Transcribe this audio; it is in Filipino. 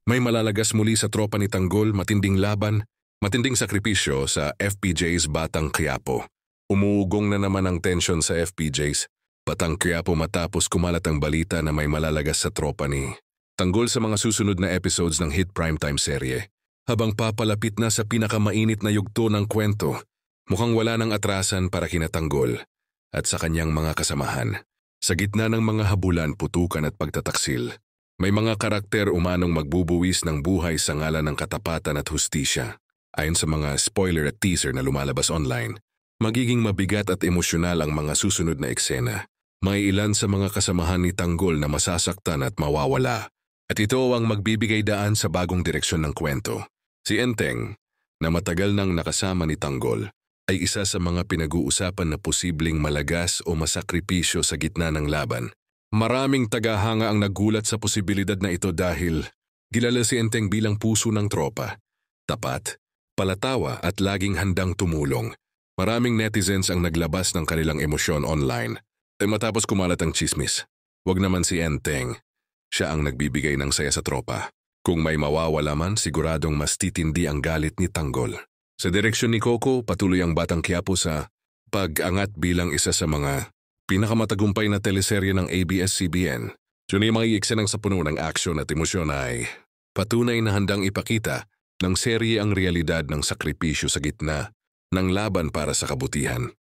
May malalagas muli sa tropa ni Tanggol, matinding laban, matinding sakripisyo sa FPJ's Batang Quiapo. Umuugong na naman ang tensyon sa FPJ's Batang Quiapo matapos kumalat ang balita na may malalagas sa tropa ni Tanggol sa mga susunod na episodes ng hit primetime serye. Habang papalapit na sa pinakamainit na yugto ng kwento, mukhang wala ng atrasan para kina Tanggol at sa kanyang mga kasamahan. Sa gitna ng mga habulan, putukan at pagtataksil, may mga karakter umanong magbubuwis ng buhay sa ngalan ng katapatan at hustisya. Ayon sa mga spoiler at teaser na lumalabas online, magiging mabigat at emosyonal ang mga susunod na eksena. May ilan sa mga kasamahan ni Tanggol na masasaktan at mawawala. At ito ang magbibigay daan sa bagong direksyon ng kwento. Si Enteng, na matagal nang nakasama ni Tanggol, ay isa sa mga pinag-uusapan na posibleng malagas o masakripisyo sa gitna ng laban. Maraming tagahanga ang nagulat sa posibilidad na ito dahil kilala si Enteng bilang puso ng tropa. Tapat, palatawa at laging handang tumulong. Maraming netizens ang naglabas ng kanilang emosyon online. Matapos kumalat ang chismis, wag naman si Enteng. Siya ang nagbibigay ng saya sa tropa. Kung may mawawala man, siguradong mas titindi ang galit ni Tanggol. Sa direksyon ni Coco, patuloy ang Batang Quiapo sa pag-angat bilang isa sa mga pinakamatagumpay na teleserye ng ABS-CBN. Yun yung mga iiksenang sa puno ng aksyon at emosyon ay patunay na handang ipakita ng serye ang realidad ng sakripisyo sa gitna ng laban para sa kabutihan.